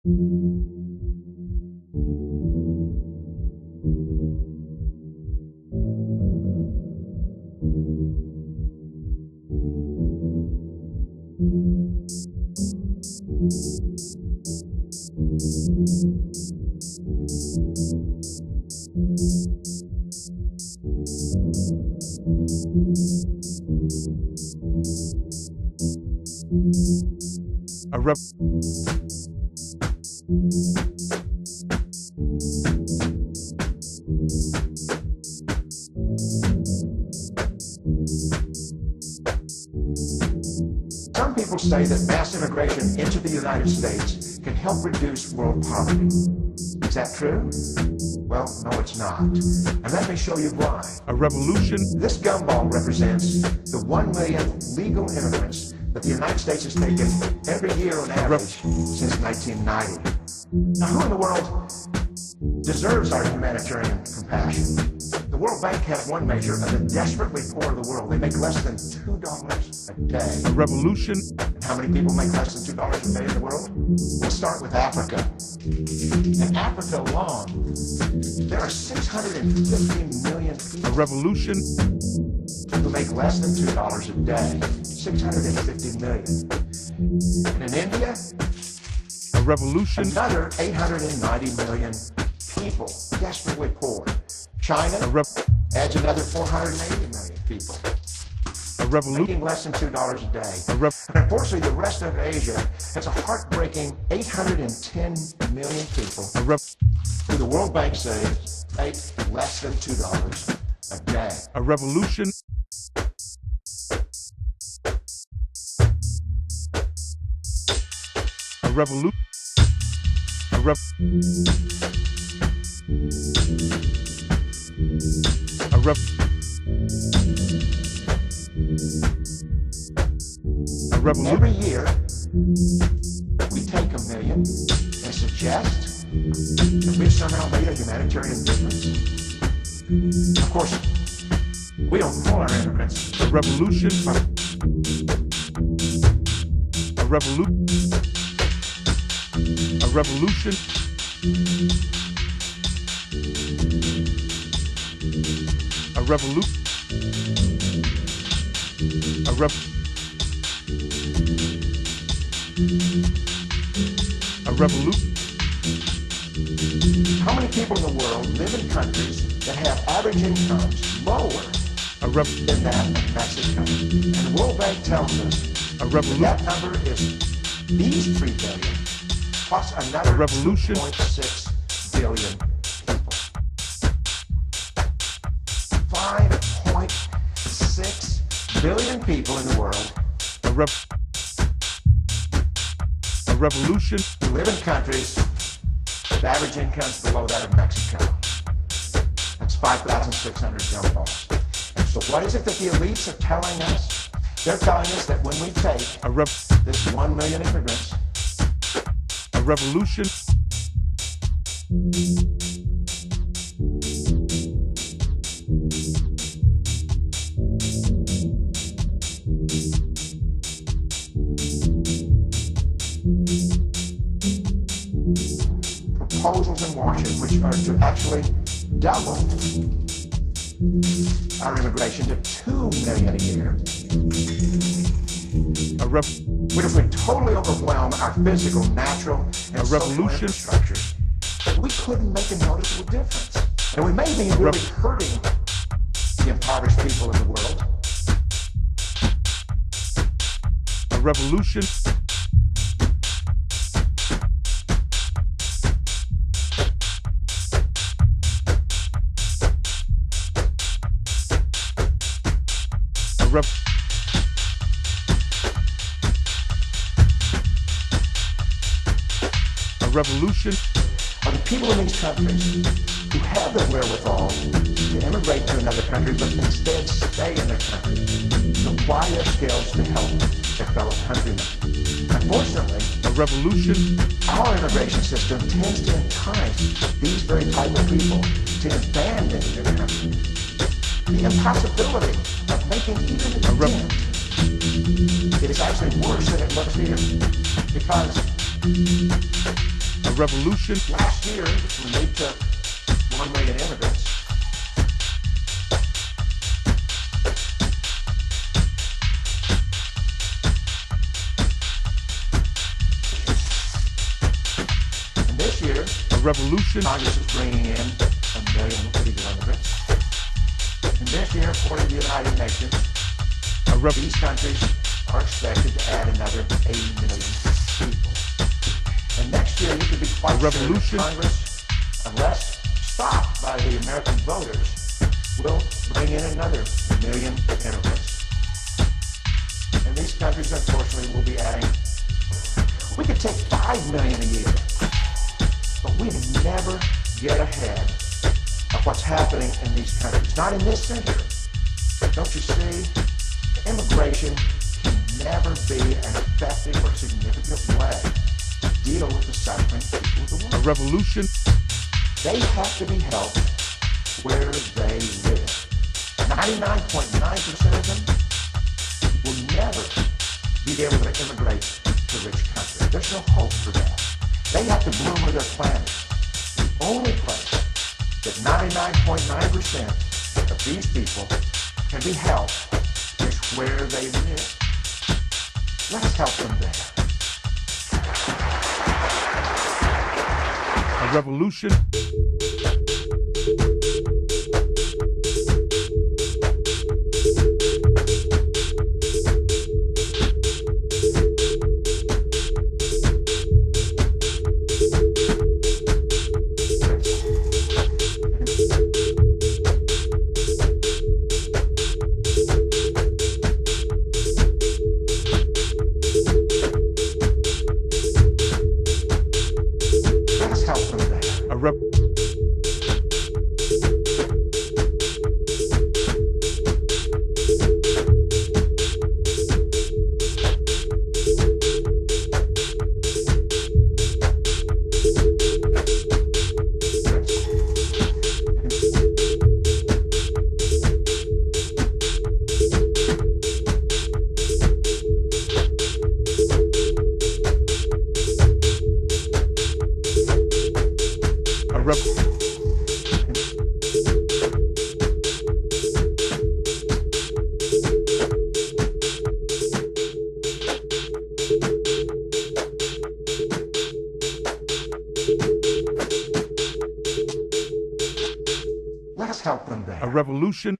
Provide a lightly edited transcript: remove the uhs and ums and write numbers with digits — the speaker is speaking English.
Some people say that mass immigration into the United States can help reduce world poverty. Is that true? Well, no, it's not. And let me show you why. A revolution? This gumball represents the 1 million legal immigrants that the United States has taken every year on average since 1990. Now, who in the world deserves our humanitarian compassion? The World Bank has one measure of the desperately poor of the world. They make less than $2 a day. A revolution? And how many people make less than $2 a day in the world? We'll start with Africa. In Africa alone, there are 650 million people. A revolution? Who make less than $2 a day. 650 million. And in India, a revolution? Another 890 million people, desperately poor. China adds another 480 million people. A revolution? Making less than $2 a day. And unfortunately, the rest of Asia has a heartbreaking 810 million people who the World Bank says make less than $2 a day. A revolution? A revolution? A revolution? Every year, we take 1 million and suggest that we've somehow made a humanitarian difference. Of course, we don't call our immigrants. A revolution? A revolution? A revolution? A revolution? A revolution? How many people in the world live in countries that have average incomes lower than that of Mexico? And the World Bank tells us that number is these 3 billion plus another 2.6 billion people. 5.6 billion people in the world revolution who live in countries with average incomes below that of Mexico. That's 5,600 gumballs. And so what is it that the elites are telling us? They're telling us that when we take this 1 million immigrants, a revolution, proposals in Washington which are to actually double our immigration to 2 million a year. Which would totally overwhelm our physical, natural, and social infrastructures. But we couldn't make a noticeable difference. And we may be really hurting the impoverished people in the world. A revolution. A revolution. Are the people in these countries who have the wherewithal to immigrate to another country but instead stay in their country, to apply their skills to help their fellow countrymen. Unfortunately, a revolution. Our immigration system tends to entice these very type of people to abandon their country. The impossibility of making even an attempt, it is actually worse than it looks here, because revolution, Last year, when they took 1 million immigrants, and this year, a revolution, Congress is bringing in 1 million illegal immigrants. And this year, according to the United Nations, these countries are expected to add another 80 million people. And next year, you could be quite sure that Congress, unless stopped by the American voters, will bring in another 1 million immigrants. And these countries, unfortunately, will be adding. We could take 5 million a year, but we'd never get ahead of what's happening in these countries. Not in this century. Don't you see? Immigration can never be an effective or significant way to deal with the suffering people of the world. a revolution, They have to be helped where they live. 99.9% of them will never be able to immigrate to rich countries. There's no hope for that. They have to bloom where they're planted. The only place that 99.9% of these people can be helped is where they live. Let's help them there. a revolution, Let's help them there. a rep, a rep, Let's help them there. a revolution,